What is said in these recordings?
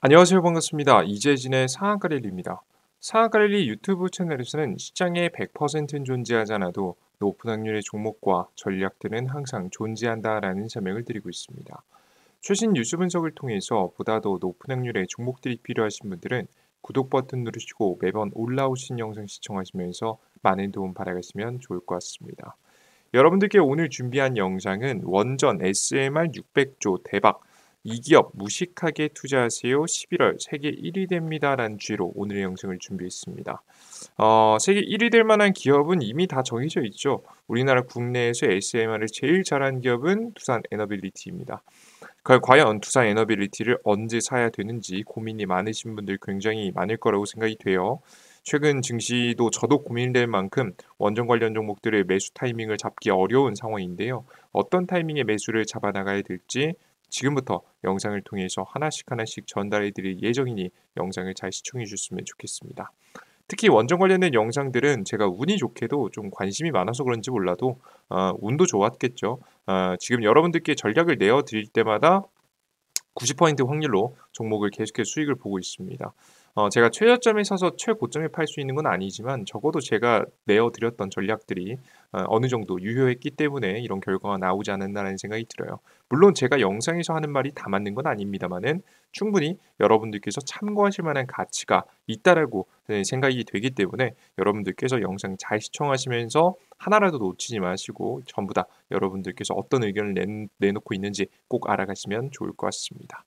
안녕하세요. 반갑습니다. 이재진의 상한가릴리입니다. 상한가릴리 유튜브 채널에서는 시장에 100%는 존재하지 않아도 높은 확률의 종목과 전략들은 항상 존재한다라는 설명을 드리고 있습니다. 최신 뉴스 분석을 통해서 보다 더 높은 확률의 종목들이 필요하신 분들은 구독 버튼 누르시고 매번 올라오신 영상 시청하시면서 많은 도움 받아가시면 좋을 것 같습니다. 여러분들께 오늘 준비한 영상은 원전 SMR 600조 대박, 이 기업 무식하게 투자하세요 11월 세계 1위 됩니다라는 주제로 오늘의 영상을 준비했습니다. 세계 1위 될 만한 기업은 이미 다 정해져 있죠. 우리나라 국내에서 SMR을 제일 잘한 기업은 두산 에너빌리티입니다. 과연 두산 에너빌리티를 언제 사야 되는지 고민이 많으신 분들 굉장히 많을 거라고 생각이 돼요. 최근 증시도 저도 고민될 만큼 원전 관련 종목들의 매수 타이밍을 잡기 어려운 상황인데요. 어떤 타이밍에 매수를 잡아 나가야 될지 지금부터 영상을 통해서 하나씩 전달해 드릴 예정이니 영상을 잘 시청해 주셨으면 좋겠습니다. 특히 원전 관련된 영상들은 제가 운이 좋게도 좀 관심이 많아서 그런지 몰라도 운도 좋았겠죠. 지금 여러분들께 전략을 내어 드릴 때마다 90% 확률로 종목을 계속해서 수익을 보고 있습니다. 제가 최저점에 사서 최고점에 팔 수 있는 건 아니지만 적어도 제가 내어 드렸던 전략들이 어느 정도 유효했기 때문에 이런 결과가 나오지 않았나라는 생각이 들어요. 물론 제가 영상에서 하는 말이 다 맞는 건 아닙니다만은 충분히 여러분들께서 참고하실 만한 가치가 있다라고 생각이 되기 때문에 여러분들께서 영상 잘 시청하시면서 하나라도 놓치지 마시고 전부 다 여러분들께서 어떤 의견을 내놓고 있는지 꼭 알아가시면 좋을 것 같습니다.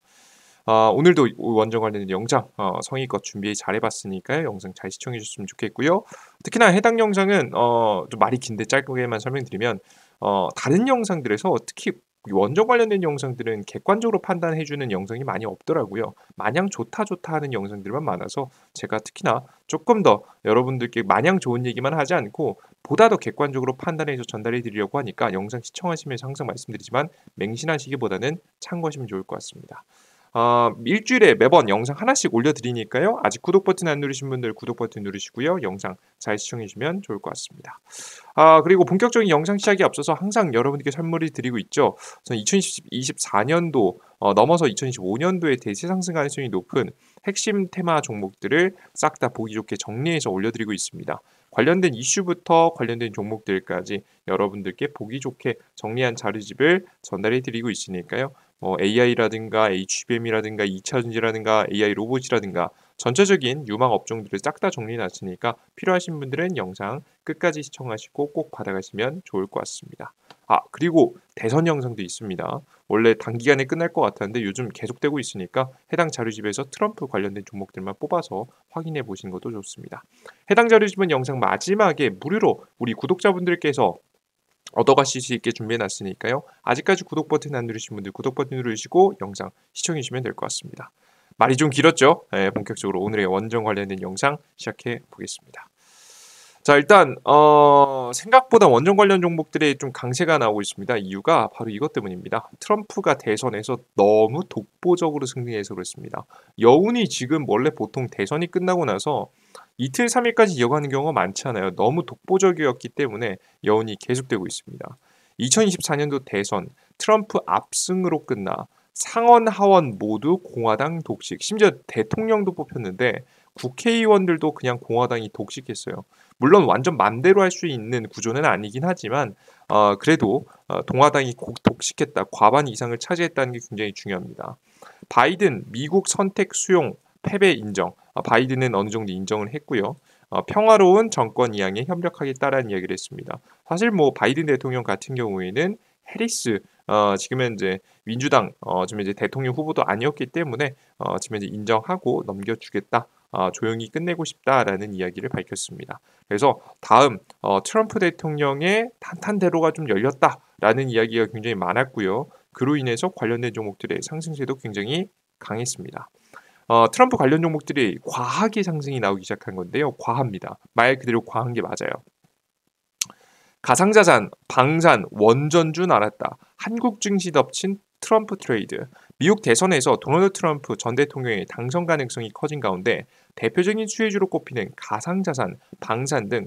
오늘도 원전 관련된 영상 성의껏 준비 잘 해봤으니까요. 영상 잘 시청해 주셨으면 좋겠고요. 특히나 해당 영상은 좀 말이 긴데 짧게만 설명드리면 다른 영상들에서 특히 원전 관련된 영상들은 객관적으로 판단해 주는 영상이 많이 없더라고요. 마냥 좋다 하는 영상들만 많아서 제가 특히나 조금 더 여러분들께 마냥 좋은 얘기만 하지 않고 보다 더 객관적으로 판단해서 전달해 드리려고 하니까 영상 시청하시면서 항상 말씀드리지만 맹신하시기보다는 참고하시면 좋을 것 같습니다. 일주일에 매번 영상 하나씩 올려드리니까요. 아직 구독 버튼 안 누르신 분들 구독 버튼 누르시고요. 영상 잘 시청해 주시면 좋을 것 같습니다. 그리고 본격적인 영상 시작에 앞서서 항상 여러분께 선물을 드리고 있죠. 저는 2024년도 넘어서 2025년도에 대세 상승 가능성이 높은 핵심 테마 종목들을 싹 다 보기 좋게 정리해서 올려드리고 있습니다. 관련된 이슈부터 관련된 종목들까지 여러분들께 보기 좋게 정리한 자료집을 전달해 드리고 있으니까요. AI라든가 HBM이라든가 2차 전지라든가 AI 로봇이라든가 전체적인 유망 업종들을 싹 다 정리해 놨으니까 필요하신 분들은 영상 끝까지 시청하시고 꼭 받아가시면 좋을 것 같습니다. 그리고 대선 영상도 있습니다. 원래 단기간에 끝날 것 같았는데 요즘 계속되고 있으니까 해당 자료집에서 트럼프 관련된 종목들만 뽑아서 확인해 보시는 것도 좋습니다. 해당 자료집은 영상 마지막에 무료로 우리 구독자분들께서 얻어가실 수 있게 준비해 놨으니까요. 아직까지 구독 버튼 안 누르신 분들 구독 버튼 누르시고 영상 시청해 주시면 될 것 같습니다. 말이 좀 길었죠? 네, 본격적으로 오늘의 원전 관련된 영상 시작해 보겠습니다. 자, 일단 생각보다 원전 관련 종목들이 좀 강세가 나오고 있습니다. 이유가 바로 이것 때문입니다. 트럼프가 대선에서 너무 독보적으로 승리해서 그렇습니다. 여운이 지금 원래 보통 대선이 끝나고 나서 이틀, 3일까지 이어가는 경우가 많지 않아요. 너무 독보적이었기 때문에 여운이 계속되고 있습니다. 2024년도 대선 트럼프 압승으로 끝나 상원 하원 모두 공화당 독식, 심지어 대통령도 뽑혔는데 국회의원들도 그냥 공화당이 독식했어요. 물론 완전 맘대로 할 수 있는 구조는 아니긴 하지만 그래도 동화당이 독식했다, 과반 이상을 차지했다는 게 굉장히 중요합니다. 바이든 미국 선택 수용 패배 인정. 바이든은 어느 정도 인정을 했고요. 평화로운 정권 이양에 협력하겠다라는 이야기를 했습니다. 사실 뭐 바이든 대통령 같은 경우에는 해리스 지금은 이제 민주당 지금 이제 대통령 후보도 아니었기 때문에 지금 이제 인정하고 넘겨주겠다. 조용히 끝내고 싶다라는 이야기를 밝혔습니다. 그래서 다음 트럼프 대통령의 탄탄대로가 좀 열렸다라는 이야기가 굉장히 많았고요. 그로 인해서 관련된 종목들의 상승세도 굉장히 강했습니다. 트럼프 관련 종목들이 과하게 상승이 나오기 시작한 건데요. 과합니다. 말 그대로 과한 게 맞아요. 가상자산, 방산, 원전주 날았다. 한국 증시 덮친 트럼프 트레이드. 미국 대선에서 도널드 트럼프 전 대통령의 당선 가능성이 커진 가운데 대표적인 수혜주로 꼽히는 가상자산, 방산 등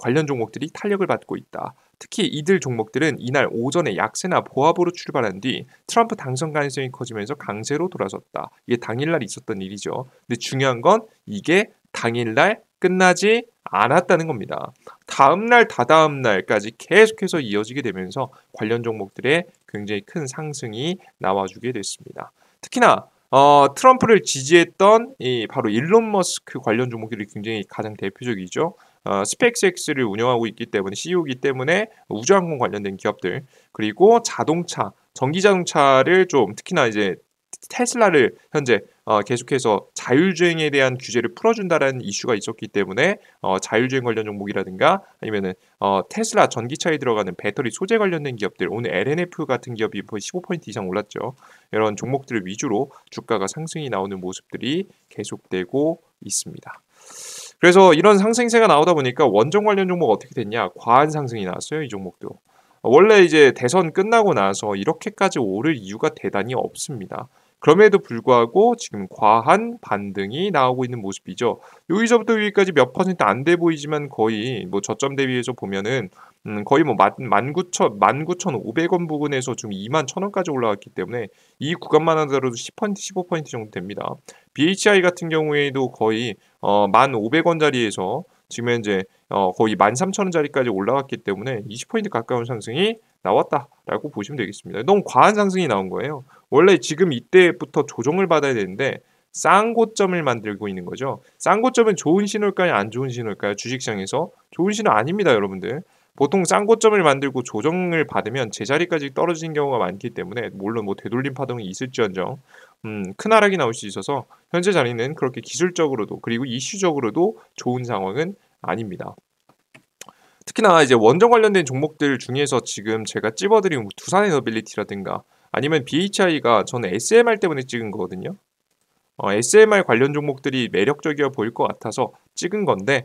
관련 종목들이 탄력을 받고 있다. 특히 이들 종목들은 이날 오전에 약세나 보합으로 출발한 뒤 트럼프 당선 가능성이 커지면서 강세로 돌아섰다. 이게 당일날 있었던 일이죠. 근데 중요한 건 이게 당일날 끝나지 않았다는 겁니다. 다음날, 다다음날까지 계속해서 이어지게 되면서 관련 종목들의 굉장히 큰 상승이 나와주게 됐습니다. 특히나 트럼프를 지지했던 바로 일론 머스크 관련 종목들이 굉장히 가장 대표적이죠. 스페이스X를 운영하고 있기 때문에 CEO이기 때문에 우주항공 관련된 기업들 그리고 자동차, 전기 자동차를 좀 특히나 이제 테슬라를 현재 계속해서 자율주행에 대한 규제를 풀어준다라는 이슈가 있었기 때문에 자율주행 관련 종목이라든가 아니면은 테슬라 전기차에 들어가는 배터리 소재 관련된 기업들 오늘 LNF 같은 기업이 15% 이상 올랐죠. 이런 종목들을 위주로 주가가 상승이 나오는 모습들이 계속되고 있습니다. 그래서 이런 상승세가 나오다 보니까 원전 관련 종목 어떻게 됐냐? 과한 상승이 나왔어요, 이 종목도. 원래 이제 대선 끝나고 나서 이렇게까지 오를 이유가 대단히 없습니다. 그럼에도 불구하고 지금 과한 반등이 나오고 있는 모습이죠. 여기서부터 여기까지 몇 퍼센트 안 돼 보이지만 거의 뭐 저점 대비해서 보면은 거의 뭐 19,500원 부근에서 지금 21,000원까지 올라왔기 때문에 이 구간만 하더라도 10% 15% 정도 됩니다. BHI 같은 경우에도 거의 1,500원짜리에서 지금 현재 거의 13,000원짜리까지 올라갔기 때문에 20% 가까운 상승이 나왔다라고 보시면 되겠습니다. 너무 과한 상승이 나온 거예요. 원래 지금 이때부터 조정을 받아야 되는데 쌍고점을 만들고 있는 거죠. 쌍고점은 좋은 신호일까요? 안 좋은 신호일까요? 주식시장에서 좋은 신호 아닙니다, 여러분들. 보통 쌍고점을 만들고 조정을 받으면 제자리까지 떨어지는 경우가 많기 때문에 물론 뭐 되돌림 파동이 있을지언정 큰 하락이 나올 수 있어서 현재 자리는 그렇게 기술적으로도 그리고 이슈적으로도 좋은 상황은 아닙니다. 특히나 이제 원전 관련된 종목들 중에서 지금 제가 찝어드린 두산에너빌리티라든가 아니면 BHI가 저는 SMR 때문에 찍은 거거든요. SMR 관련 종목들이 매력적이어 보일 것 같아서 찍은 건데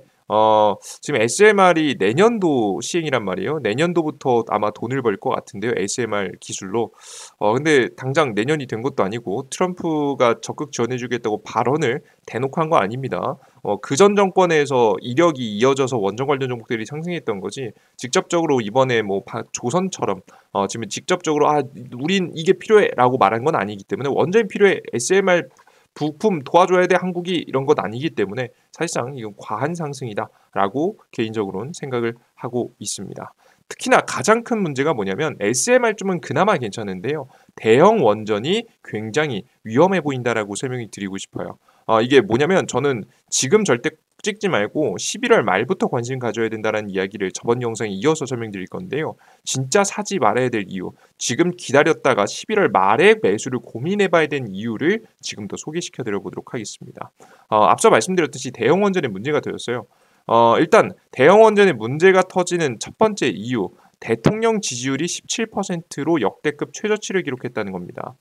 지금 SMR이 내년도 시행이란 말이에요. 내년도부터 아마 돈을 벌 것 같은데요. SMR 기술로. 근데 당장 내년이 된 것도 아니고 트럼프가 적극 지원해주겠다고 발언을 대놓고 한 거 아닙니다. 그전 정권에서 이력이 이어져서 원전 관련 종목들이 상승했던 거지 직접적으로 이번에 뭐 조선처럼 지금 직접적으로 우린 이게 필요해라고 말한 건 아니기 때문에 원전이 필요해 SMR 부품 도와줘야 돼 한국이 이런 것 아니기 때문에 사실상 이건 과한 상승이다라고 개인적으로는 생각을 하고 있습니다. 특히나 가장 큰 문제가 뭐냐면 SMR쯤은 그나마 괜찮은데요. 대형 원전이 굉장히 위험해 보인다라고 설명이 드리고 싶어요. 이게 뭐냐면 저는 지금 절대 찍지 말고 11월 말부터 관심 가져야 된다는 이야기를 저번 영상에 이어서 설명드릴 건데요. 진짜 사지 말아야 될 이유, 지금 기다렸다가 11월 말에 매수를 고민해봐야 되는 이유를 지금부터 소개시켜 드려보도록 하겠습니다. 앞서 말씀드렸듯이 대형 원전에 문제가 되었어요. 일단 대형 원전에 문제가 터지는 첫 번째 이유, 대통령 지지율이 17%로 역대급 최저치를 기록했다는 겁니다.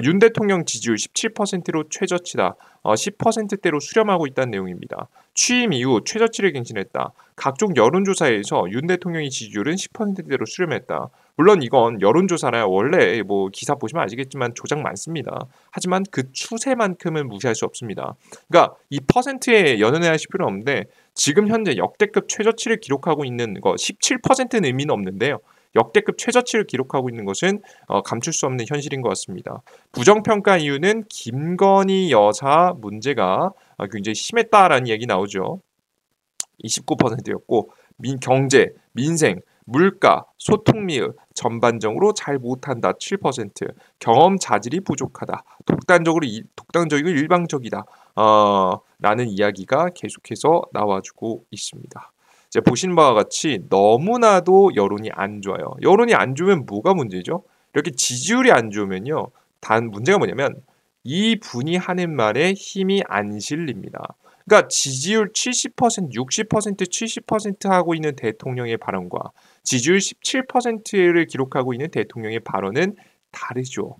윤 대통령 지지율 17%로 최저치다. 10%대로 수렴하고 있다는 내용입니다. 취임 이후 최저치를 갱신했다. 각종 여론조사에서 윤 대통령의 지지율은 10%대로 수렴했다. 물론 이건 여론조사라 원래 뭐 기사 보시면 아시겠지만 조작 많습니다. 하지만 그 추세만큼은 무시할 수 없습니다. 그러니까 이 퍼센트에 연연해하실 필요는 없는데 지금 현재 역대급 최저치를 기록하고 있는 거 17%는 의미는 없는데요. 역대급 최저치를 기록하고 있는 것은 감출 수 없는 현실인 것 같습니다. 부정평가 이유는 김건희 여사 문제가 굉장히 심했다라는 얘기 나오죠. 29%였고 경제, 민생, 물가, 소통미흡, 전반적으로 잘 못한다 7%, 경험 자질이 부족하다, 독단적이고 일방적이다 라는 이야기가 계속해서 나와주고 있습니다. 이제 보신 바와 같이 너무나도 여론이 안 좋아요. 여론이 안 좋으면 뭐가 문제죠? 이렇게 지지율이 안 좋으면요. 단 문제가 뭐냐면 이 분이 하는 말에 힘이 안 실립니다. 그러니까 지지율 70%, 60%, 70% 하고 있는 대통령의 발언과 지지율 17%를 기록하고 있는 대통령의 발언은 다르죠.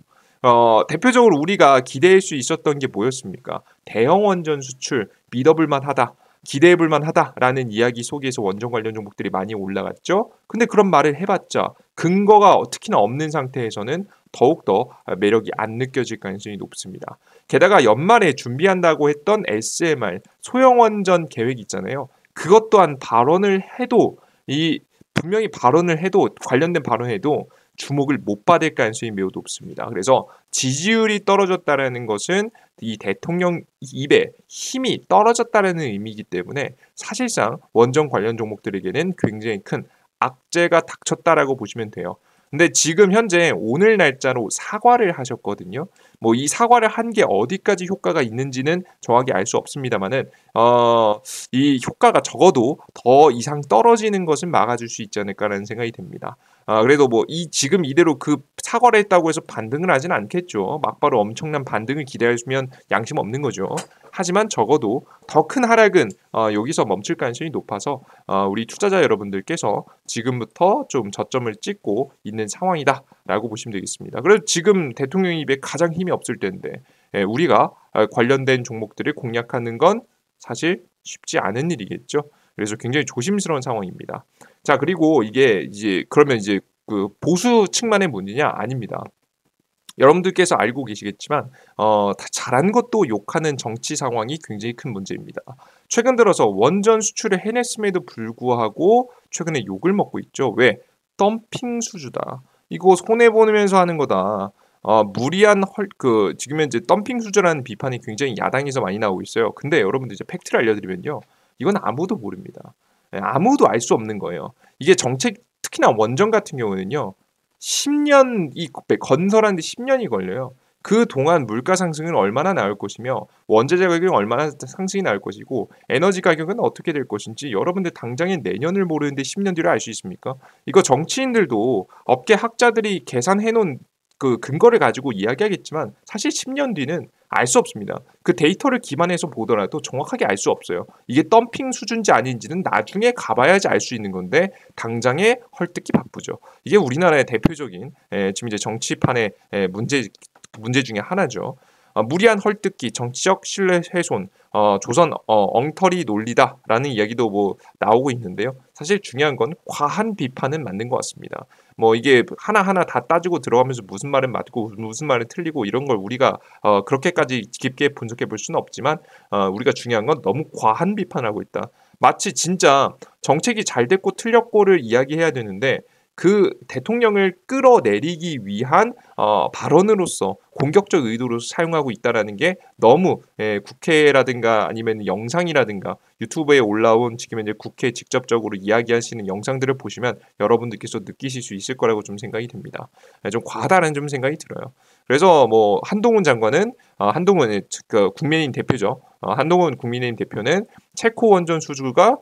대표적으로 우리가 기대할 수 있었던 게 뭐였습니까? 대형 원전 수출 믿어볼 만하다. 기대해볼 만하다라는 이야기 속에서 원전 관련 종목들이 많이 올라갔죠. 근데 그런 말을 해봤자 근거가 특히나 없는 상태에서는 더욱더 매력이 안 느껴질 가능성이 높습니다. 게다가 연말에 준비한다고 했던 SMR 소형 원전 계획 있잖아요. 그것 또한 발언을 해도 이 분명히 발언을 해도 관련된 발언을 해도 주목을 못 받을 가능성이 매우 높습니다. 그래서 지지율이 떨어졌다라는 것은 이 대통령 입에 힘이 떨어졌다라는 의미이기 때문에 사실상 원전 관련 종목들에게는 굉장히 큰 악재가 닥쳤다라고 보시면 돼요. 근데 지금 현재 오늘 날짜로 사과를 하셨거든요. 뭐 이 사과를 한 게 어디까지 효과가 있는지는 정확히 알 수 없습니다만은 이 효과가 적어도 더 이상 떨어지는 것은 막아줄 수 있지 않을까라는 생각이 듭니다. 그래도 뭐 이 지금 이대로 그 사과를 했다고 해서 반등을 하진 않겠죠. 막바로 엄청난 반등을 기대하시면 양심 없는 거죠. 하지만 적어도 더 큰 하락은 여기서 멈출 가능성이 높아서 우리 투자자 여러분들께서 지금부터 좀 저점을 찍고 있는 상황이다라고 보시면 되겠습니다. 그래서 지금 대통령 입에 가장 힘이 없을 때인데 우리가 관련된 종목들을 공략하는 건 사실 쉽지 않은 일이겠죠. 그래서 굉장히 조심스러운 상황입니다. 자, 그리고 이게 이제 그러면 이제 그 보수 측만의 문제냐? 아닙니다. 여러분들께서 알고 계시겠지만 다 잘한 것도 욕하는 정치 상황이 굉장히 큰 문제입니다. 최근 들어서 원전 수출을 해냈음에도 불구하고 최근에 욕을 먹고 있죠. 왜? 덤핑 수주다. 이거 손해 보면서 하는 거다. 무리한 지금 현재 덤핑 수주라는 비판이 굉장히 야당에서 많이 나오고 있어요. 근데 여러분들 이제 팩트를 알려드리면요, 이건 아무도 모릅니다. 아무도 알 수 없는 거예요. 이게 정책 특히나 원전 같은 경우는요. 10년 이 건설하는데 10년이 걸려요. 그 동안 물가 상승은 얼마나 나올 것이며 원자재 가격은 얼마나 상승이 나올 것이고 에너지 가격은 어떻게 될 것인지 여러분들 당장에 내년을 모르는데 10년 뒤를 알 수 있습니까? 이거 정치인들도 업계 학자들이 계산해 놓은 그 근거를 가지고 이야기하겠지만 사실 10년 뒤는 알 수 없습니다. 그 데이터를 기반해서 보더라도 정확하게 알 수 없어요. 이게 덤핑 수준인지 아닌지는 나중에 가봐야지 알 수 있는 건데 당장에 헐뜯기 바쁘죠. 이게 우리나라의 대표적인 지금 이제 정치판의 문제 중에 하나죠. 무리한 헐뜯기, 정치적 신뢰 훼손, 조선 엉터리 논리다라는 이야기도 뭐 나오고 있는데요. 사실 중요한 건 과한 비판은 맞는 것 같습니다. 뭐 이게 하나하나 다 따지고 들어가면서 무슨 말은 맞고 무슨 말은 틀리고 이런 걸 우리가 그렇게까지 깊게 분석해 볼 수는 없지만 우리가 중요한 건 너무 과한 비판을 하고 있다. 마치 진짜 정책이 잘 됐고 틀렸고를 이야기해야 되는데 그 대통령을 끌어내리기 위한 발언으로서 공격적 의도로서 사용하고 있다라는 게 너무 국회라든가 아니면 영상이라든가 유튜브에 올라온 지금 이제 국회 직접적으로 이야기하시는 영상들을 보시면 여러분들께서 느끼실 수 있을 거라고 좀 생각이 듭니다. 좀 과하다는 좀 생각이 들어요. 그래서 뭐 한동훈 장관은 한동훈 그 국민의힘 대표죠. 한동훈 국민의힘 대표는 체코 원전 수주가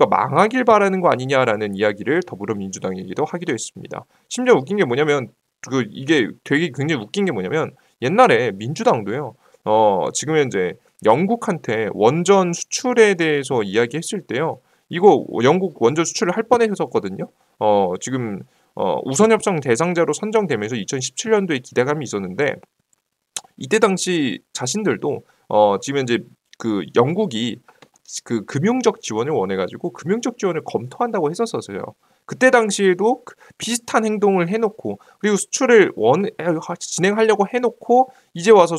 망하길 바라는 거 아니냐라는 이야기를 더불어민주당에게도 하기도 했습니다. 심지어 웃긴 게 뭐냐면 이게 되게 굉장히 웃긴 게 뭐냐면 옛날에 민주당도요. 지금 현재 영국한테 원전 수출에 대해서 이야기했을 때요. 이거 영국 원전 수출을 할 뻔했었거든요. 지금 우선 협상 대상자로 선정되면서 2017년도에 기대감이 있었는데 이때 당시 자신들도 지금 이제 그 영국이 그 금융적 지원을 원해가지고 금융적 지원을 검토한다고 했었어요. 그때 당시에도 비슷한 행동을 해놓고 그리고 수출을 진행하려고 해놓고 이제 와서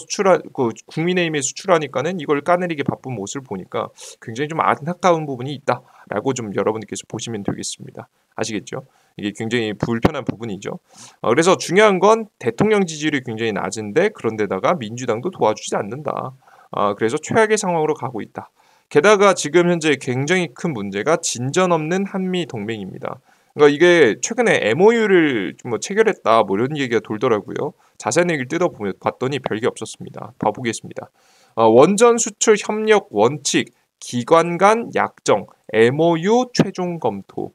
국민의힘에 수출하니까는 이걸 까내리게 바쁜 모습을 보니까 굉장히 좀 안타까운 부분이 있다라고 좀 여러분들께서 보시면 되겠습니다. 아시겠죠? 이게 굉장히 불편한 부분이죠. 그래서 중요한 건 대통령 지지율이 굉장히 낮은데 그런데다가 민주당도 도와주지 않는다. 그래서 최악의 상황으로 가고 있다. 게다가 지금 현재 굉장히 큰 문제가 진전 없는 한미 동맹입니다. 그러니까 이게 최근에 MOU를 뭐 체결했다 뭐 이런 얘기가 돌더라고요. 자세한 얘기를 봤더니 별게 없었습니다. 봐보겠습니다. 원전 수출 협력 원칙, 기관 간 약정, MOU 최종 검토.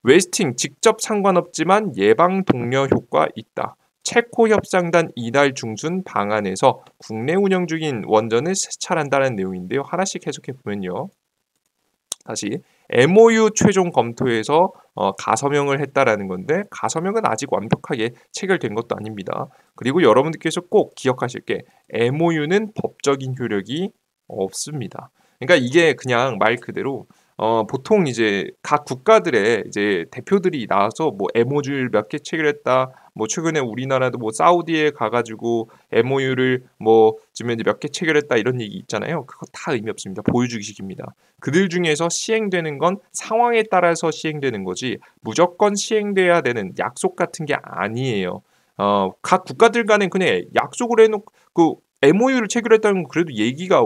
웨스팅 직접 상관없지만 예방 동료 효과 있다. 체코 협상단 이달 중순 방안에서 국내 운영 중인 원전을 세차한다는 내용인데요. 하나씩 해석해 보면요. 다시 MOU 최종 검토에서 가서명을 했다라는 건데 가서명은 아직 완벽하게 체결된 것도 아닙니다. 그리고 여러분들께서 꼭 기억하실 게 MOU는 법적인 효력이 없습니다. 그러니까 이게 그냥 말 그대로 보통 이제 각 국가들의 이제 대표들이 나와서 뭐 MOU를 몇 개 체결했다. 뭐 최근에 우리나라도 뭐 사우디에 가 가지고 MOU를 뭐 지금 이제 몇 개 체결했다 이런 얘기 있잖아요. 그거 다 의미 없습니다. 보여주기식입니다. 그들 중에서 시행되는 건 상황에 따라서 시행되는 거지 무조건 시행돼야 되는 약속 같은 게 아니에요. 각 국가들 간에 그냥 약속을 해놓고 그 MOU를 체결했다는 건 그래도 얘기가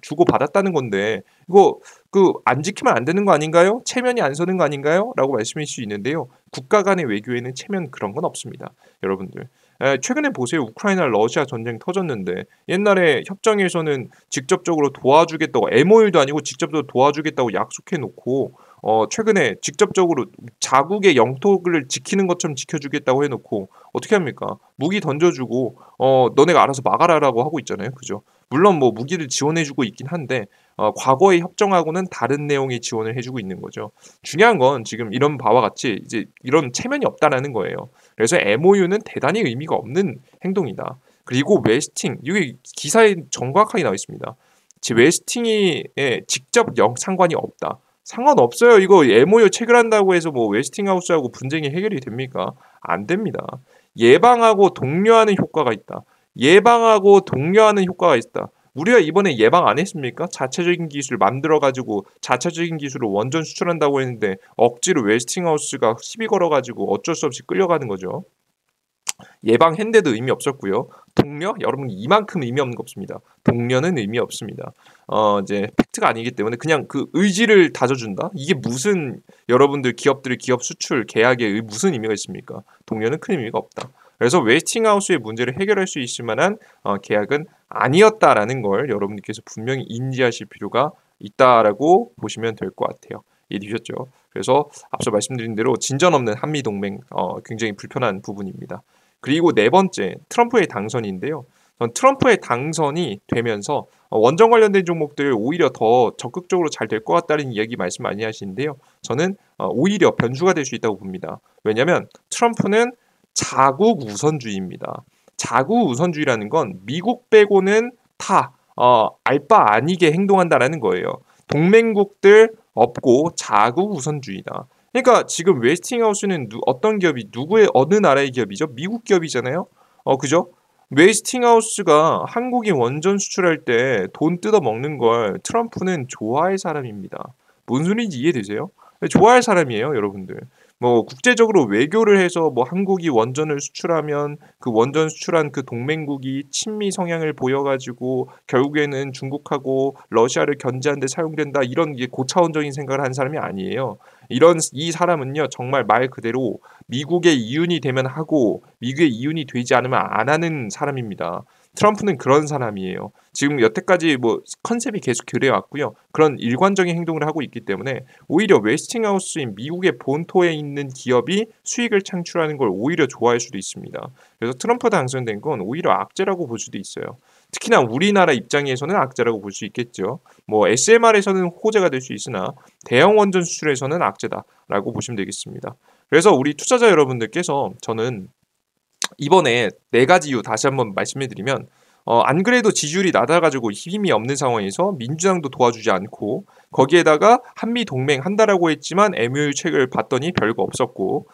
주고 받았다는 건데 이거 그 안 지키면 안 되는 거 아닌가요? 체면이 안 서는 거 아닌가요? 라고 말씀하실 수 있는데요. 국가 간의 외교에는 체면 그런 건 없습니다. 여러분들. 최근에 보세요. 우크라이나 러시아 전쟁 터졌는데 옛날에 협정에서는 직접적으로 도와주겠다고 MOU도 아니고 직접적으로 도와주겠다고 약속해 놓고 최근에 직접적으로 자국의 영토를 지키는 것처럼 지켜주겠다고 해놓고 어떻게 합니까? 무기 던져주고 너네가 알아서 막아라라고 하고 있잖아요. 그죠? 물론 뭐 무기를 지원해주고 있긴 한데 과거의 협정하고는 다른 내용의 지원을 해주고 있는 거죠. 중요한 건 지금 이런 바와 같이 이제 이런 체면이 없다라는 거예요. 그래서 MOU는 대단히 의미가 없는 행동이다. 그리고 웨스팅 이게 기사에 정확하게 나와 있습니다. 웨스팅이 직접 상관이 없다. 상관없어요. 이거 MOU 체결한다고 해서 뭐 웨스팅하우스하고 분쟁이 해결이 됩니까? 안 됩니다. 예방하고 독려하는 효과가 있다. 예방하고 독려하는 효과가 있다. 우리가 이번에 예방 안 했습니까? 자체적인 기술 만들어가지고 자체적인 기술을 원전 수출한다고 했는데 억지로 웨스팅하우스가 시비 걸어가지고 어쩔 수 없이 끌려가는 거죠. 예방했는데도 의미 없었고요. 동료 여러분 이만큼 의미 없는 거 없습니다. 동료는 의미 없습니다. 이제 팩트가 아니기 때문에 그냥 그 의지를 다져준다. 이게 무슨 여러분들 기업들의 기업 수출 계약에 무슨 의미가 있습니까? 동료는 큰 의미가 없다. 그래서 웨스팅하우스의 문제를 해결할 수 있을 만한 계약은 아니었다라는 걸 여러분들께서 분명히 인지하실 필요가 있다라고 보시면 될 것 같아요. 이해되셨죠? 그래서 앞서 말씀드린 대로 진전 없는 한미 동맹 굉장히 불편한 부분입니다. 그리고 네 번째 트럼프의 당선인데요. 전 트럼프의 당선이 되면서 원전 관련된 종목들 오히려 더 적극적으로 잘 될 것 같다는 이야기 말씀 많이 하시는데요. 저는 오히려 변수가 될 수 있다고 봅니다. 왜냐하면 트럼프는 자국 우선주의입니다. 자국 우선주의라는 건 미국 빼고는 다 알바 아니게 행동한다라는 거예요. 동맹국들 없고 자국 우선주의다. 그러니까 지금 웨스팅하우스는 어떤 기업이 누구의 어느 나라의 기업이죠? 미국 기업이잖아요. 그죠? 웨스팅하우스가 한국이 원전 수출할 때 돈 뜯어 먹는 걸 트럼프는 좋아할 사람입니다. 뭔 소리인지 이해되세요? 좋아할 사람이에요, 여러분들. 뭐 국제적으로 외교를 해서 뭐 한국이 원전을 수출하면 그 원전 수출한 그 동맹국이 친미 성향을 보여가지고 결국에는 중국하고 러시아를 견제하는 데 사용된다 이런 게 고차원적인 생각을 하는 사람이 아니에요. 이 사람은요 정말 말 그대로 미국의 이윤이 되면 하고 미국의 이윤이 되지 않으면 안 하는 사람입니다. 트럼프는 그런 사람이에요. 지금 여태까지 뭐 컨셉이 계속 그래 왔고요. 그런 일관적인 행동을 하고 있기 때문에 오히려 웨스팅하우스인 미국의 본토에 있는 기업이 수익을 창출하는 걸 오히려 좋아할 수도 있습니다. 그래서 트럼프 당선된 건 오히려 악재라고 볼 수도 있어요. 특히나 우리나라 입장에서는 악재라고 볼 수 있겠죠. 뭐 SMR에서는 호재가 될 수 있으나 대형 원전 수출에서는 악재다라고 보시면 되겠습니다. 그래서 우리 투자자 여러분들께서 저는 이번에 네 가지 이유 다시 한번 말씀해 드리면 안 그래도 지지율이 낮아가지고 힘이 없는 상황에서 민주당도 도와주지 않고 거기에다가 한미 동맹 한다라고 했지만 MOU 책을 봤더니 별거 없었고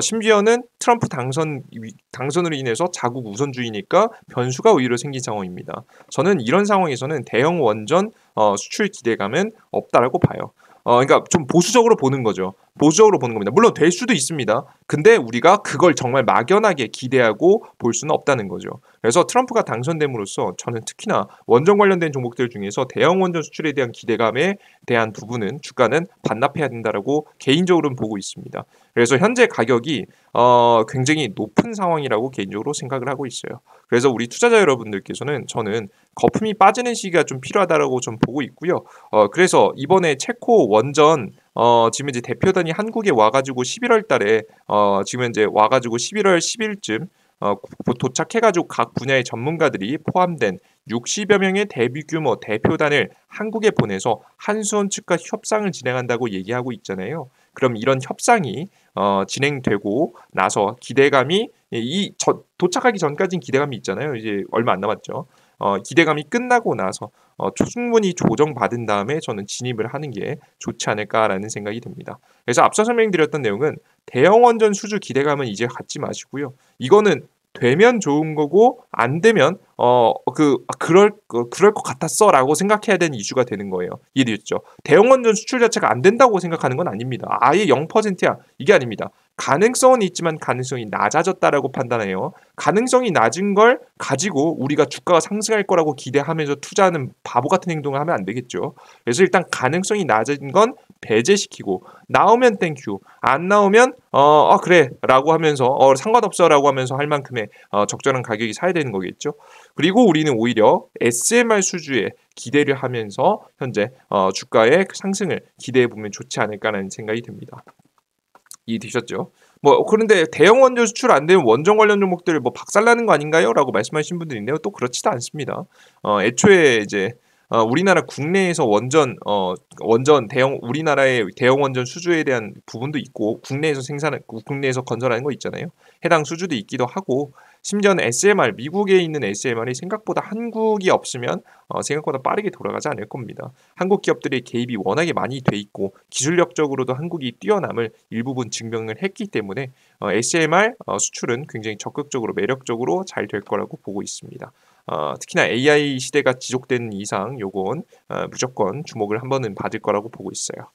심지어는 트럼프 당선으로 인해서 자국 우선주의니까 변수가 오히려 생긴 상황입니다. 저는 이런 상황에서는 대형 원전 수출 기대감은 없다라고 봐요. 그러니까 좀 보수적으로 보는 거죠. 보수적으로 보는 겁니다. 물론 될 수도 있습니다. 근데 우리가 그걸 정말 막연하게 기대하고 볼 수는 없다는 거죠. 그래서 트럼프가 당선됨으로써 저는 특히나 원전 관련된 종목들 중에서 대형 원전 수출에 대한 기대감에 대한 부분은 주가는 반납해야 된다라고 개인적으로는 보고 있습니다. 그래서 현재 가격이 굉장히 높은 상황이라고 개인적으로 생각을 하고 있어요. 그래서 우리 투자자 여러분들께서는 저는 거품이 빠지는 시기가 좀 필요하다라고 좀 보고 있고요. 그래서 이번에 체코 원전 지금 이제 대표단이 한국에 와가지고 11월 달에 지금 이제 와가지고 11월 10일쯤 도착해가지고 각 분야의 전문가들이 포함된 60여 명의 대규모 대표단을 한국에 보내서 한수원 측과 협상을 진행한다고 얘기하고 있잖아요. 그럼 이런 협상이 진행되고 나서 기대감이 도착하기 전까지는 기대감이 있잖아요. 이제 얼마 안 남았죠. 기대감이 끝나고 나서 충분히 조정받은 다음에 저는 진입을 하는 게 좋지 않을까라는 생각이 듭니다. 그래서 앞서 설명드렸던 내용은 대형 원전 수주 기대감은 이제 갖지 마시고요. 이거는 되면 좋은 거고 안 되면 그럴 것 같았어라고 생각해야 되는 이슈가 되는 거예요. 이해되셨죠? 대형 원전 수출 자체가 안 된다고 생각하는 건 아닙니다. 아예 0%야. 이게 아닙니다. 가능성은 있지만 가능성이 낮아졌다라고 판단해요. 가능성이 낮은 걸 가지고 우리가 주가가 상승할 거라고 기대하면서 투자하는 바보 같은 행동을 하면 안 되겠죠. 그래서 일단 가능성이 낮은 건 배제시키고 나오면 땡큐, 안 나오면 그래라고 하면서 상관없어라고 하면서 할 만큼의 적절한 가격이 사야 되는 거겠죠. 그리고 우리는 오히려 SMR 수주에 기대를 하면서 현재 주가의 상승을 기대해 보면 좋지 않을까라는 생각이 듭니다. 이해되셨죠? 그런데 대형 원전 수출 안 되면 원전 관련 종목들 박살나는 거 아닌가요? 라고 말씀하신 분들이 있네요. 또 그렇지도 않습니다. 애초에 이제 우리나라 국내에서 원전 대형 우리나라의 대형 원전 수주에 대한 부분도 있고 국내에서 건설하는 거 있잖아요. 해당 수주도 있기도 하고 심지어는 SMR 미국에 있는 SMR이 생각보다 한국이 없으면 생각보다 빠르게 돌아가지 않을 겁니다. 한국 기업들의 개입이 워낙에 많이 돼 있고 기술력적으로도 한국이 뛰어남을 일부분 증명을 했기 때문에 SMR 수출은 굉장히 적극적으로 매력적으로 잘 될 거라고 보고 있습니다. 특히나 AI 시대가 지속되는 이상 요건 무조건 주목을 한 번은 받을 거라고 보고 있어요.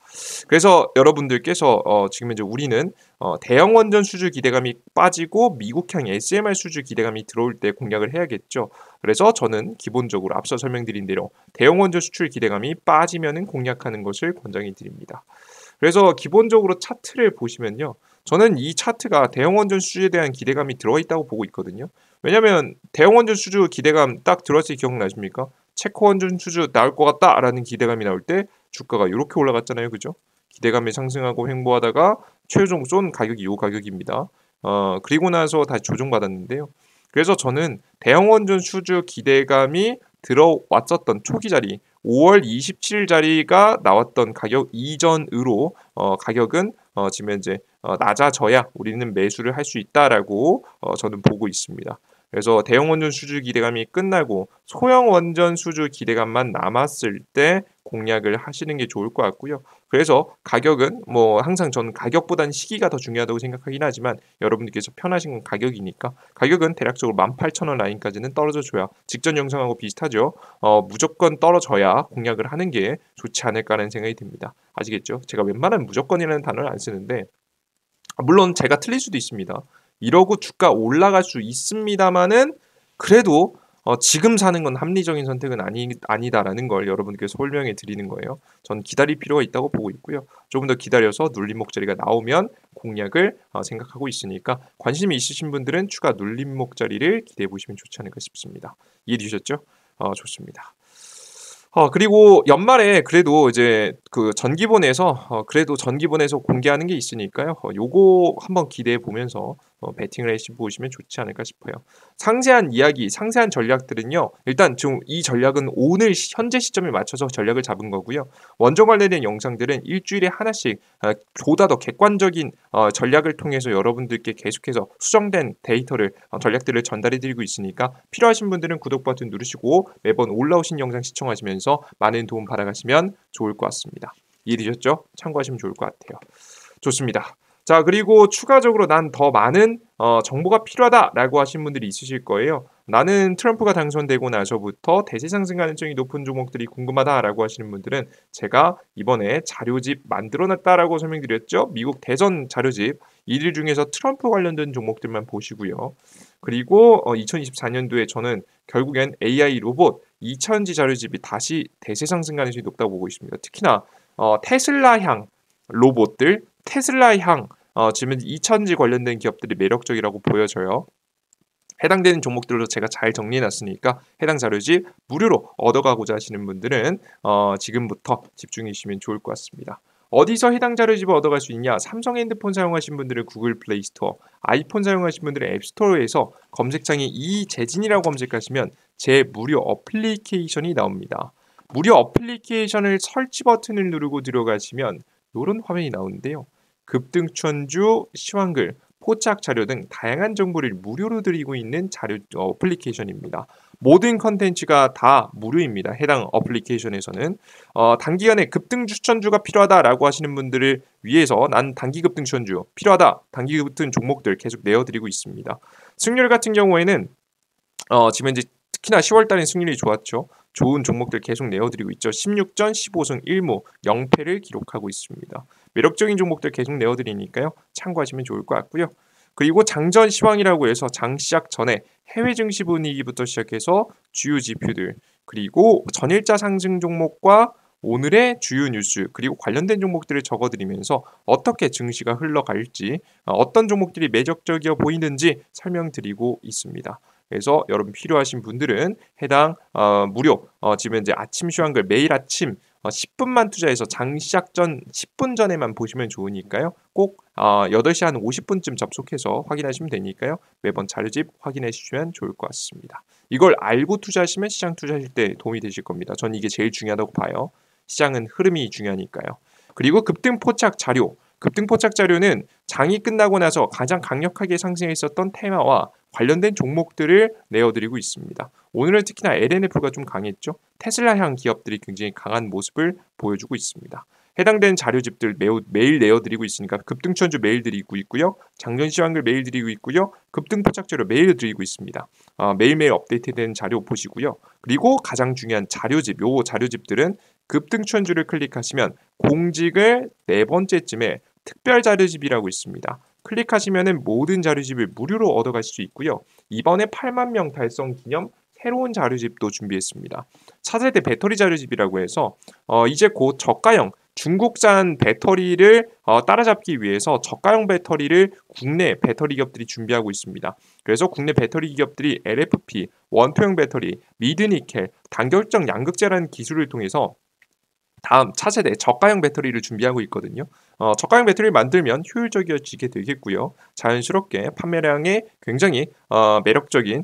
그래서 여러분들께서 지금 이제 우리는 대형 원전 수주 기대감이 빠지고 미국향 SMR 수주 기대감이 들어올 때 공략을 해야겠죠. 그래서 저는 기본적으로 앞서 설명드린 대로 대형 원전 수출 기대감이 빠지면은 공략하는 것을 권장해 드립니다. 그래서 기본적으로 차트를 보시면요. 저는 이 차트가 대형 원전 수주에 대한 기대감이 들어 있다고 보고 있거든요. 왜냐면 대형 원전 수주 기대감 딱 들었을 때 기억나십니까? 체코 원전 수주 나올 것 같다라는 기대감이 나올 때 주가가 이렇게 올라갔잖아요. 그죠? 기대감이 상승하고 횡보하다가 최종 쏜 가격이 이 가격입니다. 그리고 나서 다시 조정받았는데요. 그래서 저는 대형 원전 수주 기대감이 들어왔었던 초기 자리 5월 27일 자리가 나왔던 가격 이전으로 가격은 지금 현재 낮아져야 우리는 매수를 할 수 있다라고 저는 보고 있습니다. 그래서 대형 원전 수주 기대감이 끝나고 소형 원전 수주 기대감만 남았을 때 공략을 하시는 게 좋을 것 같고요. 그래서 가격은 항상 저는 가격보다는 시기가 더 중요하다고 생각하긴 하지만 여러분들께서 편하신 건 가격이니까 가격은 대략적으로 18,000원 라인까지는 떨어져 줘야 직전 영상하고 비슷하죠. 무조건 떨어져야 공략을 하는 게 좋지 않을까라는 생각이 듭니다. 아시겠죠? 제가 웬만하면 무조건이라는 단어를 안 쓰는데 물론 제가 틀릴 수도 있습니다. 이러고 주가 올라갈 수 있습니다만은 그래도 지금 사는 건 합리적인 선택은 아니다라는 걸 여러분께서 설명해 드리는 거예요. 저는 기다릴 필요가 있다고 보고 있고요. 조금 더 기다려서 눌림목 자리가 나오면 공략을 생각하고 있으니까 관심이 있으신 분들은 추가 눌림목 자리를 기대해 보시면 좋지 않을까 싶습니다. 이해되셨죠? 좋습니다. 그리고 연말에 그래도 이제 그 그래도 전기본에서 공개하는 게 있으니까요. 요거 한번 기대해 보면서 배팅을 해 보시면 좋지 않을까 싶어요. 상세한 이야기, 상세한 전략들은요. 일단 지금 이 전략은 오늘 현재 시점에 맞춰서 전략을 잡은 거고요. 원전 관련된 영상들은 일주일에 하나씩 보다 더 객관적인 전략을 통해서 여러분들께 계속해서 수정된 데이터를 전략들을 전달해 드리고 있으니까 필요하신 분들은 구독 버튼 누르시고 매번 올라오신 영상 시청하시면서 많은 도움 받아가시면 좋을 것 같습니다. 이해되셨죠? 참고하시면 좋을 것 같아요. 좋습니다. 자, 그리고 추가적으로 난 더 많은 정보가 필요하다라고 하신 분들이 있으실 거예요. 나는 트럼프가 당선되고 나서부터 대세 상승 가능성이 높은 종목들이 궁금하다라고 하시는 분들은 제가 이번에 자료집 만들어놨다라고 설명드렸죠. 미국 대선 자료집 1일 중에서 트럼프 관련된 종목들만 보시고요. 그리고 2024년도에 저는 결국엔 AI 로봇 2차전지 자료집이 다시 대세 상승 가능성이 높다고 보고 있습니다. 특히나 테슬라향 로봇들, 테슬라향 지금 2차전지 관련된 기업들이 매력적이라고 보여져요. 해당되는 종목들로 제가 잘 정리해놨으니까 해당 자료집 무료로 얻어가고자 하시는 분들은 지금부터 집중해 주시면 좋을 것 같습니다. 어디서 해당 자료집을 얻어갈 수 있냐? 삼성 핸드폰 사용하신 분들은 구글 플레이 스토어, 아이폰 사용하신 분들은 앱 스토어에서 검색창에 이재진이라고 검색하시면 제 무료 어플리케이션이 나옵니다. 무료 어플리케이션을 설치 버튼을 누르고 들어가시면 이런 화면이 나오는데요. 급등천주 시황글 포착 자료 등 다양한 정보를 무료로 드리고 있는 자료 어플리케이션입니다. 모든 컨텐츠가 다 무료입니다. 해당 어플리케이션에서는 단기간에 급등 추천주가 필요하다라고 하시는 분들을 위해서 난 단기 급등 추천주 필요하다. 단기 급등 종목들 계속 내어드리고 있습니다. 승률 같은 경우에는 지금 현재 특히나 10월 달엔 승률이 좋았죠. 좋은 종목들 계속 내어드리고 있죠. 16전 15승 1무 0패를 기록하고 있습니다. 매력적인 종목들 계속 내어드리니까요. 참고하시면 좋을 것 같고요. 그리고 장전 시황이라고 해서 장 시작 전에 해외 증시 분위기부터 시작해서 주요 지표들 그리고 전일자 상승 종목과 오늘의 주요 뉴스 그리고 관련된 종목들을 적어드리면서 어떻게 증시가 흘러갈지 어떤 종목들이 매력적이어 보이는지 설명드리고 있습니다. 그래서 여러분 필요하신 분들은 해당 무료 지금 이제 아침 시황글 매일 아침 10분만 투자해서 장 시작 전 10분 전에만 보시면 좋으니까요. 꼭 8시 한 50분쯤 접속해서 확인하시면 되니까요. 매번 자료집 확인해 주시면 좋을 것 같습니다. 이걸 알고 투자하시면 시장 투자하실 때 도움이 되실 겁니다. 전 이게 제일 중요하다고 봐요. 시장은 흐름이 중요하니까요. 그리고 급등 포착 자료. 급등 포착 자료는 장이 끝나고 나서 가장 강력하게 상승했었던 테마와 관련된 종목들을 내어드리고 있습니다. 오늘은 특히나 LNF가 좀 강했죠. 테슬라향 기업들이 굉장히 강한 모습을 보여주고 있습니다. 해당된 자료집들 매일 내어드리고 있으니까 급등 추천주 매일 드리고 있고요. 장전 시황을 매일 드리고 있고요. 급등 포착 자료 매일 드리고 있습니다. 매일매일 업데이트된 자료 보시고요. 그리고 가장 중요한 자료집, 요 자료집들은 급등 추천주를 클릭하시면 공직을 4번째쯤에 특별 자료집이라고 있습니다. 클릭하시면은 모든 자료집을 무료로 얻어가실 수 있고요. 이번에 8만 명 달성 기념 새로운 자료집도 준비했습니다. 차세대 배터리 자료집이라고 해서 이제 곧 저가형 중국산 배터리를 따라잡기 위해서 저가형 배터리를 국내 배터리 기업들이 준비하고 있습니다. 그래서 국내 배터리 기업들이 LFP, 원통형 배터리, 미드니켈, 단결정 양극재라는 기술을 통해서 다음 차세대 저가형 배터리를 준비하고 있거든요. 저가형 배터리를 만들면 효율적이어지게 되겠고요. 자연스럽게 판매량에 굉장히 매력적인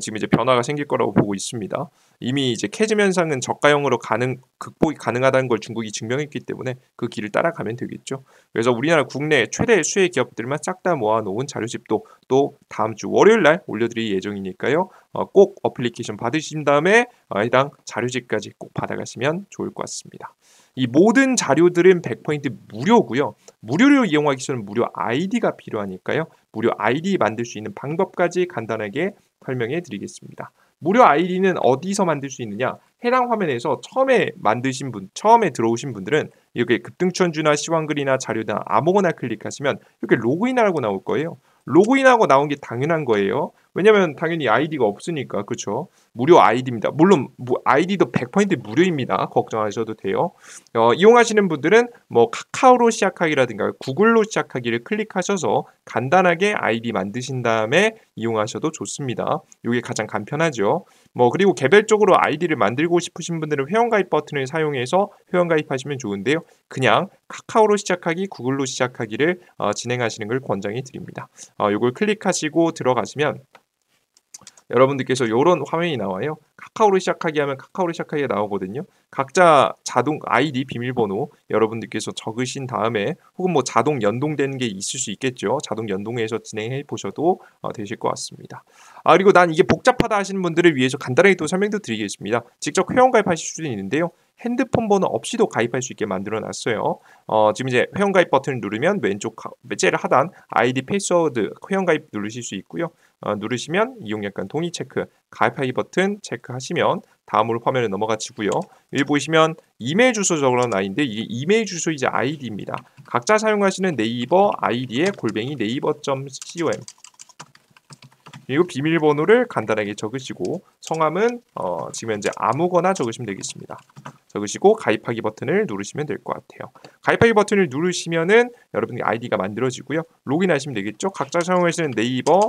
지금 이제 변화가 생길 거라고 보고 있습니다. 이미 이제 캐즘 현상은 저가형으로 극복이 가능하다는 걸 중국이 증명했기 때문에 그 길을 따라가면 되겠죠. 그래서 우리나라 국내 최대 수혜 기업들만 싹 다 모아놓은 자료집도 또 다음 주 월요일 날 올려드릴 예정이니까요. 꼭 어플리케이션 받으신 다음에 해당 자료집까지 꼭 받아가시면 좋을 것 같습니다. 이 모든 자료들은 100% 무료고요. 무료로 이용하기 위해서는 무료 아이디가 필요하니까요. 무료 아이디 만들 수 있는 방법까지 간단하게 설명해 드리겠습니다. 무료 아이디는 어디서 만들 수 있느냐? 해당 화면에서 처음에 들어오신 분들은 이렇게 급등추천주나 시황글이나 자료나 아무거나 클릭하시면 이렇게 로그인하라고 나올 거예요. 로그인하고 나온 게 당연한 거예요. 왜냐면 당연히 아이디가 없으니까. 그렇죠? 무료 아이디입니다. 물론 아이디도 100% 무료입니다. 걱정하셔도 돼요. 이용하시는 분들은 뭐 카카오로 시작하기라든가 구글로 시작하기를 클릭하셔서 간단하게 아이디 만드신 다음에 이용하셔도 좋습니다. 이게 가장 간편하죠. 그리고 개별적으로 아이디를 만들고 싶으신 분들은 회원가입 버튼을 사용해서 회원가입하시면 좋은데요. 그냥 카카오로 시작하기, 구글로 시작하기를 진행하시는 걸 권장해 드립니다. 이걸 클릭하시고 들어가시면 여러분들께서 이런 화면이 나와요. 카카오로 시작하기 하면 카카오로 시작하기가 나오거든요. 각자 자동 아이디 비밀번호 여러분들께서 적으신 다음에 혹은 뭐 자동 연동되는 게 있을 수 있겠죠. 자동 연동해서 진행해 보셔도 되실 것 같습니다. 그리고 난 이게 복잡하다 하시는 분들을 위해서 간단하게 또 설명도 드리겠습니다. 직접 회원 가입하실 수도 있는데요. 핸드폰 번호 없이도 가입할 수 있게 만들어 놨어요. 지금 이제 회원가입 버튼을 누르면 왼쪽 제일 하단 아이디 패스워드 회원가입 누르실 수 있고요. 누르시면 이용약관 동의 체크, 가입하기 버튼 체크하시면 다음으로 화면에 넘어가시고요. 여기 보시면 이메일 주소 적어놓은 아이인데 이게 이메일 주소이자 아이디입니다. 각자 사용하시는 네이버 아이디에 네이버.com 그리고 비밀번호를 간단하게 적으시고 성함은 지금 현재 아무거나 적으시면 되겠습니다. 적으시고 가입하기 버튼을 누르시면 될 것 같아요. 가입하기 버튼을 누르시면은 여러분의 아이디가 만들어지고요. 로그인하시면 되겠죠. 각자 사용하시는 네이버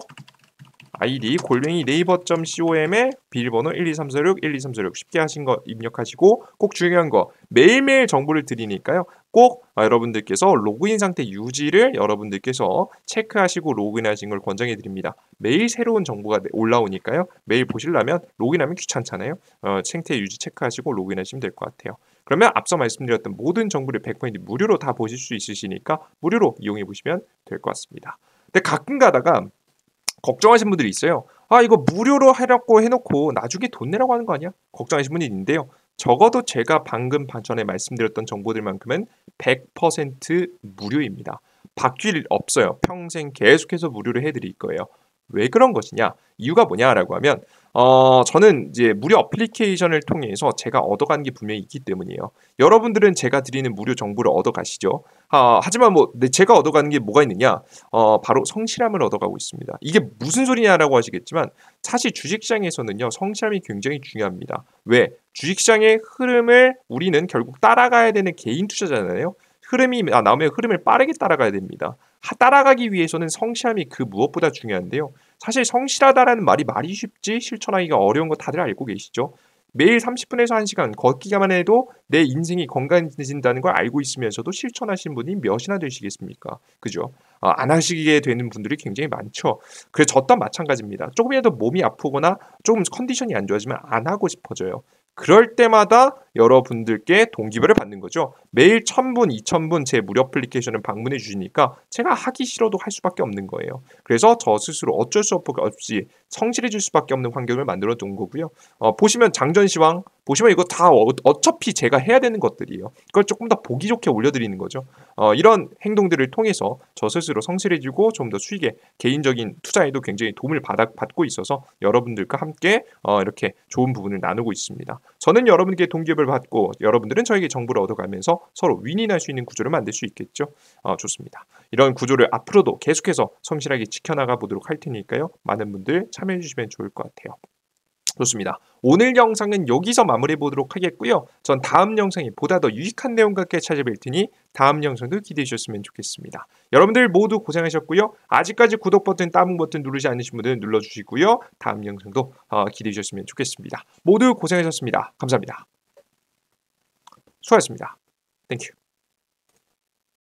아이디 네이버.com에 비밀번호 12346 12346 쉽게 하신 거 입력하시고 꼭 중요한 거 매일매일 정보를 드리니까요. 꼭 여러분들께서 로그인 상태 유지를 여러분들께서 체크하시고 로그인하신 걸 권장해 드립니다. 매일 새로운 정보가 올라오니까요. 매일 보시려면 로그인하면 귀찮잖아요. 상태 유지 체크하시고 로그인하시면 될 것 같아요. 그러면 앞서 말씀드렸던 모든 정보를 100% 무료로 다 보실 수 있으시니까 무료로 이용해 보시면 될 것 같습니다. 근데 가끔 가다가 걱정하시는 분들이 있어요. 아, 이거 무료로 하라고 해놓고 나중에 돈 내라고 하는 거 아니야? 걱정하시는 분이 있는데요. 적어도 제가 방금 전에 말씀드렸던 정보들만큼은 100% 무료입니다. 바뀔 일 없어요. 평생 계속해서 무료로 해드릴 거예요. 왜 그런 것이냐? 이유가 뭐냐라고 하면 저는 이제 무료 어플리케이션을 통해서 제가 얻어가는 게 분명히 있기 때문이에요. 여러분들은 제가 드리는 무료 정보를 얻어가시죠. 하지만 뭐 제가 얻어가는 게 뭐가 있느냐? 바로 성실함을 얻어가고 있습니다. 이게 무슨 소리냐라고 하시겠지만 사실 주식시장에서는요, 성실함이 굉장히 중요합니다. 왜? 주식시장의 흐름을 우리는 결국 따라가야 되는 개인 투자자잖아요. 흐름이 나오면 흐름을 빠르게 따라가야 됩니다. 따라가기 위해서는 성실함이 그 무엇보다 중요한데요. 사실 성실하다라는 말이 쉽지 실천하기가 어려운 거 다들 알고 계시죠? 매일 30분에서 1시간 걷기만 해도 내 인생이 건강해진다는 걸 알고 있으면서도 실천하시는 분이 몇이나 되시겠습니까? 그죠? 안 하시게 되는 분들이 굉장히 많죠. 그래서 저 또한 마찬가지입니다. 조금이라도 몸이 아프거나 조금 컨디션이 안 좋아지면 안 하고 싶어져요. 그럴 때마다 여러분들께 동기부여를 받는 거죠. 매일 1000분, 2000분 제 무료 애플리케이션을 방문해 주시니까 제가 하기 싫어도 할 수밖에 없는 거예요. 그래서 저 스스로 어쩔 수 없이 성실해질 수밖에 없는 환경을 만들어 둔 거고요. 보시면 장전시황 보시면 이거 다 어차피 제가 해야 되는 것들이에요. 그걸 조금 더 보기 좋게 올려드리는 거죠. 이런 행동들을 통해서 저 스스로 성실해지고 좀 더 수익에 개인적인 투자에도 굉장히 도움을 받고 있어서 여러분들과 함께 이렇게 좋은 부분을 나누고 있습니다. 저는 여러분께 동기부여를 받고 여러분들은 저에게 정보를 얻어가면서 서로 윈윈할 수 있는 구조를 만들 수 있겠죠. 좋습니다. 이런 구조를 앞으로도 계속해서 성실하게 지켜나가 보도록 할 테니까요. 많은 분들 참여해 주시면 좋을 것 같아요. 좋습니다. 오늘 영상은 여기서 마무리해 보도록 하겠고요. 전 다음 영상이 보다 더 유익한 내용과 함께 찾아뵐 테니 다음 영상도 기대해 주셨으면 좋겠습니다. 여러분들 모두 고생하셨고요. 아직까지 구독 버튼, 따봉 버튼 누르지 않으신 분들은 눌러주시고요. 다음 영상도 기대해 주셨으면 좋겠습니다. 모두 고생하셨습니다. 감사합니다. 수고하셨습니다. 땡큐.